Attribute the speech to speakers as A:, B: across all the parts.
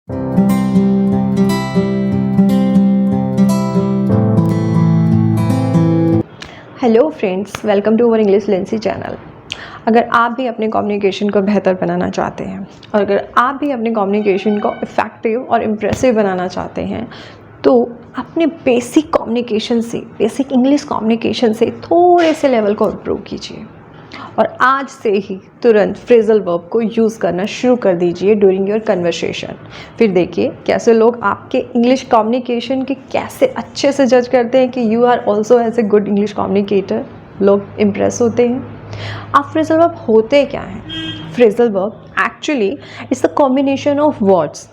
A: Hello friends, welcome to our English Lency channel. अगर आप भी अपने कम्युनिकेशन को बेहतर बनाना चाहते हैं और अगर आप भी अपने कम्युनिकेशन को इफ़ेक्टिव और इम्प्रेसिव बनाना चाहते हैं तो अपने बेसिक कम्युनिकेशन से, बेसिक इंग्लिश कम्युनिकेशन से थोड़े से लेवल को इम्प्रूव कीजिए और आज से ही तुरंत फ्रेजल वर्ब को यूज़ करना शुरू कर दीजिए ड्यूरिंग योर कन्वर्सेशन। फिर देखिए कैसे लोग आपके इंग्लिश कम्युनिकेशन के कैसे अच्छे से जज करते हैं कि you are also as a good English communicator. लोग इम्प्रेस होते हैं। अब फ्रेजल वर्ब होते क्या हैं? Phrasal verb actually it's the combination of words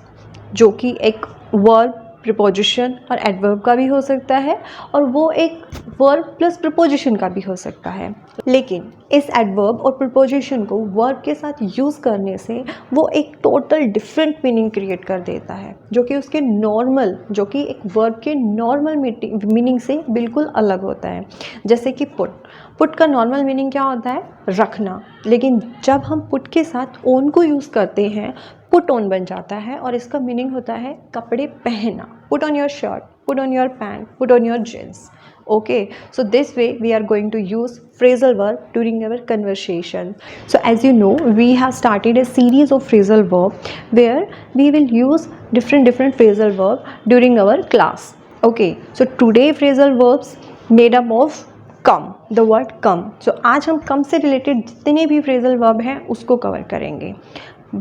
A: जो कि एक वर्ब, प्रीपोजिशन और एडवर्ब का भी हो सकता है और वो एक वर्ब प्लस प्रीपोजिशन का भी हो सकता है। लेकिन इस एडवर्ब और प्रीपोजिशन को वर्ब के साथ यूज़ करने से वो एक टोटल डिफरेंट मीनिंग क्रिएट कर देता है जो कि उसके नॉर्मल, जो कि एक वर्ब के नॉर्मल मीनिंग से बिल्कुल अलग होता है। जैसे कि पुट का नॉर्मल मीनिंग क्या होता है? रखना। लेकिन जब हम पुट के साथ ओन को यूज़ करते हैं पुट ऑन बन जाता है और इसका मीनिंग होता है कपड़े पहनना। Put on your shirt, put on your pant, put on your jeans. Okay, so this way we are going to use phrasal verb during our conversation. So as you know, we have started a series of phrasal verb where we will use different phrasal verb during our class. Okay, so today phrasal verbs made up of come, the word come. So आज हम come से related जितने भी phrasal verb हैं उसको cover करेंगे.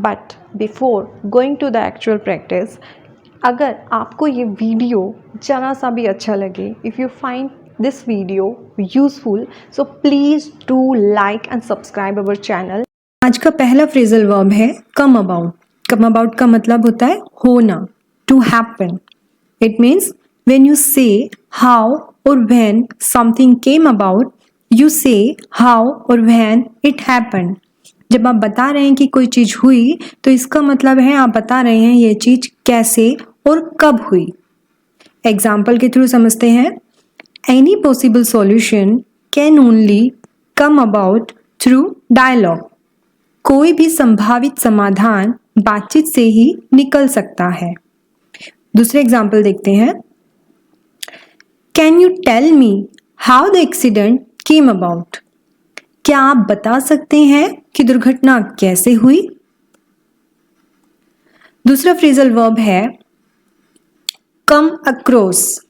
A: But before going to the actual practice, अगर आपको ये वीडियो ज़रा सा भी अच्छा लगे, if you find this video useful, so please do like and subscribe our channel.
B: आज का पहला फ्रेजल वर्ब है कम अबाउट। कम अबाउट का मतलब होता है होना, to happen. It means when you say how और when something came about, you say how और व्हेन इट हैपन। जब आप बता रहे हैं कि कोई चीज़ हुई तो इसका मतलब है आप बता रहे हैं ये चीज़ कैसे और कब हुई। एग्जाम्पल के थ्रू समझते हैं। Any possible solution can only come about through dialogue. कोई भी संभावित समाधान बातचीत से ही निकल सकता है। दूसरे एग्जाम्पल देखते हैं। Can you tell me how the accident came about? क्या आप बता सकते हैं कि दुर्घटना कैसे हुई? दूसरा फ्रेजल वर्ब है कम अक्रॉस।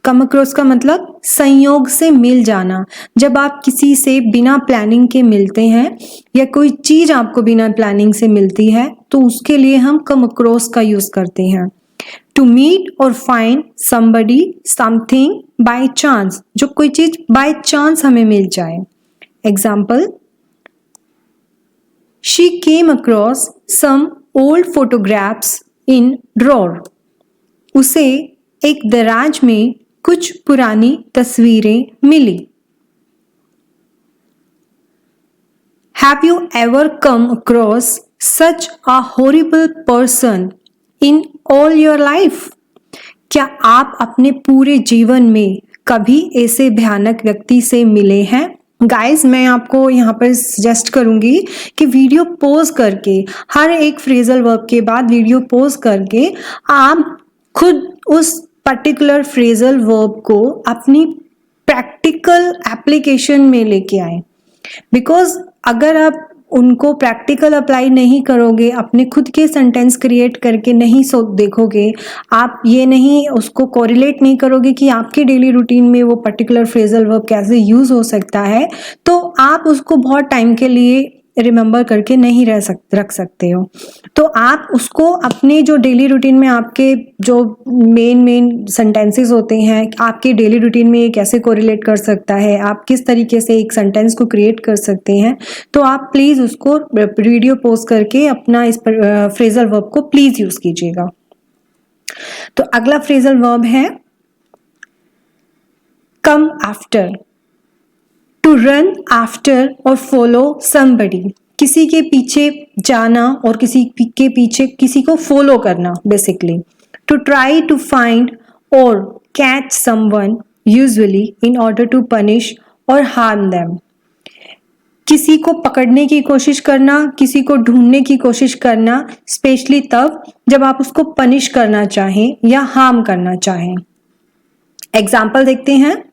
B: कम अक्रॉस का मतलब संयोग से मिल जाना। जब आप किसी से बिना प्लानिंग के मिलते हैं या कोई चीज आपको बिना प्लानिंग से मिलती है तो उसके लिए हम कम अक्रॉस का यूज करते हैं। टू मीट और find somebody something by chance, जो कोई चीज बाय चांस हमें मिल जाए। Example, she came across some old photographs in drawer. उसे एक दराज में कुछ पुरानी तस्वीरें मिली। Have you ever come across such a horrible person in all your life? क्या आप अपने पूरे जीवन में कभी ऐसे भयानक व्यक्ति से मिले हैं? गाइस, मैं आपको यहाँ पर सजेस्ट करूंगी कि वीडियो पॉज करके, हर एक फ्रेजल वर्ब के बाद वीडियो पॉज करके आप खुद उस पर्टिकुलर फ्रेजल वर्ब को अपनी प्रैक्टिकल एप्लीकेशन में लेके आए। बिकॉज अगर आप उनको प्रैक्टिकल अप्लाई नहीं करोगे, अपने खुद के सेंटेंस क्रिएट करके नहीं देखोगे, आप ये नहीं उसको कोरिलेट नहीं करोगे कि आपके डेली रूटीन में वो पर्टिकुलर फ्रेजल वर्ब कैसे यूज हो सकता है, तो आप उसको बहुत टाइम के लिए रिमेंबर करके नहीं रख सकते हो। तो आप उसको अपने जो डेली रूटीन में आपके जो मेन सेंटेंसेस होते हैं, आपके डेली रूटीन में ये कैसे कोरिलेट कर सकता है, आप किस तरीके से एक सेंटेंस को क्रिएट कर सकते हैं, तो आप प्लीज़ उसको वीडियो पोस्ट करके अपना इस फ्रेजल वर्ब को प्लीज़ यूज़ कीजिएगा। तो अगला फ्रेजल वर्ब है come after. To run after और फॉलो समबडी, किसी के पीछे जाना और किसी के पीछे किसी को फॉलो करना basically. To try to find और catch someone usually in order to punish और हार्म देम। किसी को पकड़ने की कोशिश करना, किसी को ढूंढने की कोशिश करना, स्पेशली तब जब आप उसको पनिश करना चाहें या हार्म करना चाहें। एग्जाम्पल देखते हैं।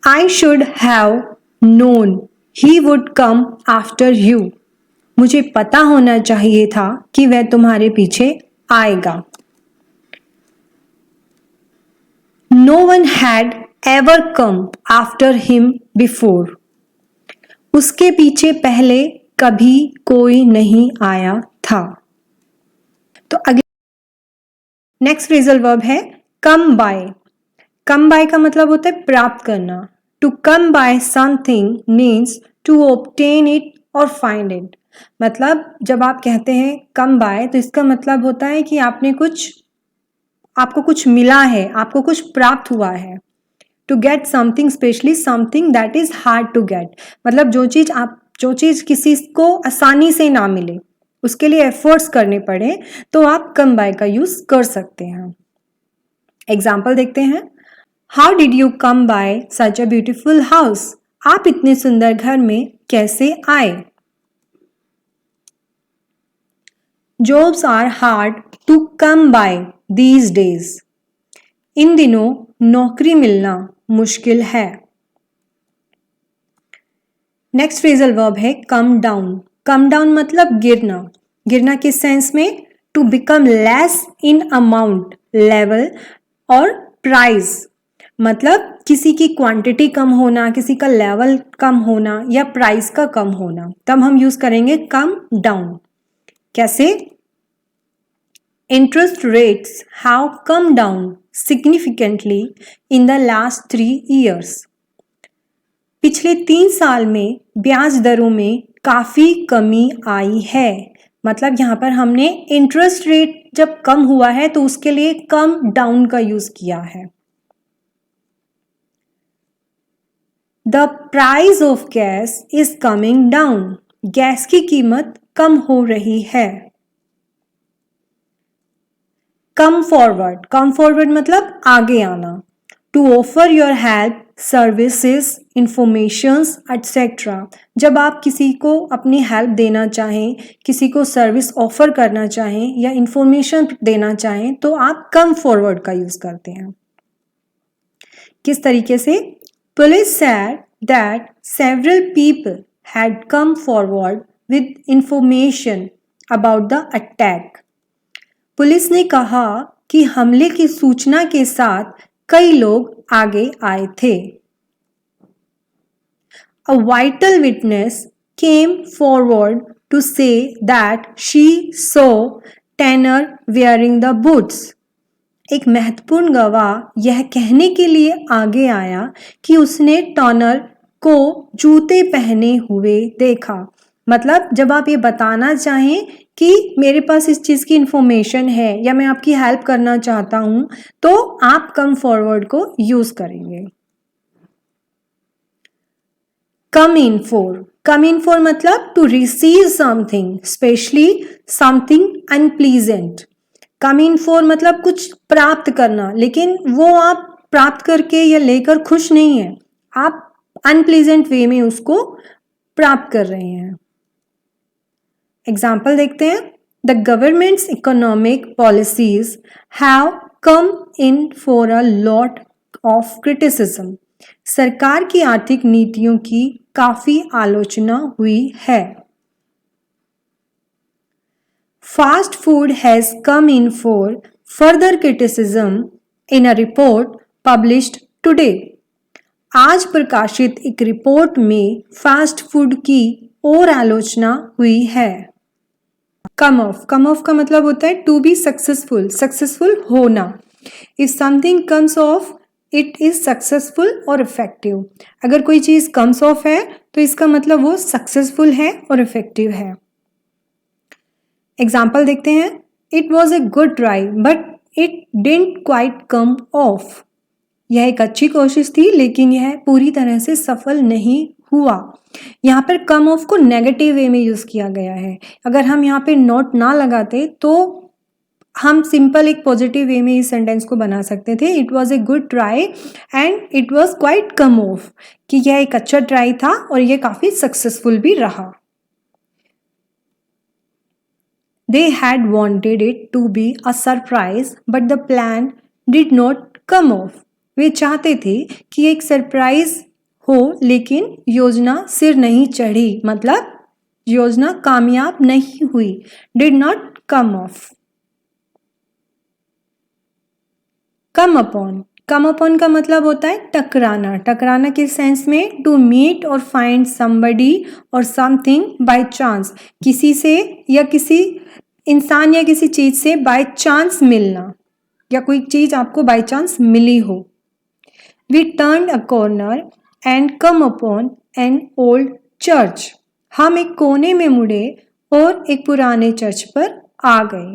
B: I should have known he would come after you. मुझे पता होना चाहिए था कि वह तुम्हारे पीछे आएगा। No one had ever come after him before. उसके पीछे पहले कभी कोई नहीं आया था। तो अगले नेक्स्ट फ्रेजल वर्ब है कम बाय। कम बाय का मतलब होता है प्राप्त करना। To come by something means to obtain it और फाइंड इट। मतलब जब आप कहते हैं कम बाय तो इसका मतलब होता है कि आपको कुछ मिला है, आपको कुछ प्राप्त हुआ है। To get something, specially something that is hard to get, मतलब जो चीज किसी को आसानी से ना मिले, उसके लिए एफर्ट्स करने पड़े, तो आप कम बाय का यूज कर सकते हैं। एग्जाम्पल देखते हैं। How did you come by such a beautiful house. आप इतने सुंदर घर में कैसे आए। Jobs are hard to come by these days. इन दिनों नौकरी मिलना मुश्किल है। नेक्स्ट फ्रेजल वर्ब है कम डाउन। कम डाउन मतलब गिरना। गिरना किस सेंस में? To become less in amount, level और प्राइस। मतलब किसी की क्वांटिटी कम होना, किसी का लेवल कम होना या प्राइस का कम होना, तब हम यूज करेंगे कम डाउन। कैसे? Interest rates have come down significantly in the last 3 years. पिछले 3 साल में ब्याज दरों में काफी कमी आई है। मतलब यहाँ पर हमने इंटरेस्ट रेट जब कम हुआ है तो उसके लिए कम डाउन का यूज किया है। The price of gas is coming down. Gas की कीमत कम हो रही है। Come forward. कम फॉरवर्ड मतलब आगे आना। To offer your help, services, informations etcetera. जब आप किसी को अपनी हेल्प देना चाहें, किसी को सर्विस ऑफर करना चाहें या इंफॉर्मेशन देना चाहें, तो आप कम फॉरवर्ड का यूज करते हैं। किस तरीके से? Police said that several people had come forward with information about the attack. Police ने कहा कि हमले की सूचना के साथ कई लोग आगे आए थे। A vital witness came forward to say that she saw Tanner wearing the boots. एक महत्वपूर्ण गवाह यह कहने के लिए आगे आया कि उसने टॉनर को जूते पहने हुए देखा। मतलब जब आप ये बताना चाहें कि मेरे पास इस चीज की इंफॉर्मेशन है या मैं आपकी हेल्प करना चाहता हूं, तो आप कम फॉरवर्ड को यूज करेंगे। Come in for. Come in for मतलब to receive something, specially something unpleasant. Come in for मतलब कुछ प्राप्त करना, लेकिन वो आप प्राप्त करके या लेकर खुश नहीं है, आप अनप्लीजेंट वे में उसको प्राप्त कर रहे हैं। एग्जाम्पल देखते हैं। The governments economic policies have come in for a lot of criticism. सरकार की आर्थिक नीतियों की काफी आलोचना हुई है। Fast food has come in for further criticism in a report published today. आज प्रकाशित एक रिपोर्ट में फास्ट फूड की और आलोचना हुई है। कम ऑफ। कम ऑफ का मतलब होता है टू बी सक्सेसफुल, सक्सेसफुल होना। If something comes of it is successful और इफेक्टिव। अगर कोई चीज कम्स ऑफ है तो इसका मतलब वो सक्सेसफुल है और इफेक्टिव है। एग्जाम्पल देखते हैं। It was a good try but it didn't quite come of. यह एक अच्छी कोशिश थी लेकिन यह पूरी तरह से सफल नहीं हुआ। यहाँ पर कम ऑफ को नेगेटिव वे में यूज किया गया है। अगर हम यहाँ पे नॉट ना लगाते तो हम सिंपल एक पॉजिटिव वे में इस सेंटेंस को बना सकते थे, it was a good try and it was quite come of, कि यह एक अच्छा ट्राई था और यह काफी सक्सेसफुल भी रहा। They had wanted it to be a surprise, but the plan did not come off. वे चाहते थे कि एक सरप्राइज हो लेकिन योजना सिर नहीं चढ़ी, मतलब योजना कामयाब नहीं हुई, did not come off. Come upon, come upon का मतलब होता है टकराना। टकराना किस सेंस में? टू मीट और फाइंड somebody और something by chance, किसी से या किसी इंसान या किसी चीज से बाय चांस मिलना, या कोई चीज आपको बाय चांस मिली हो। We turned a corner and come upon an old church, हम एक कोने में मुड़े और एक पुराने चर्च पर आ गए।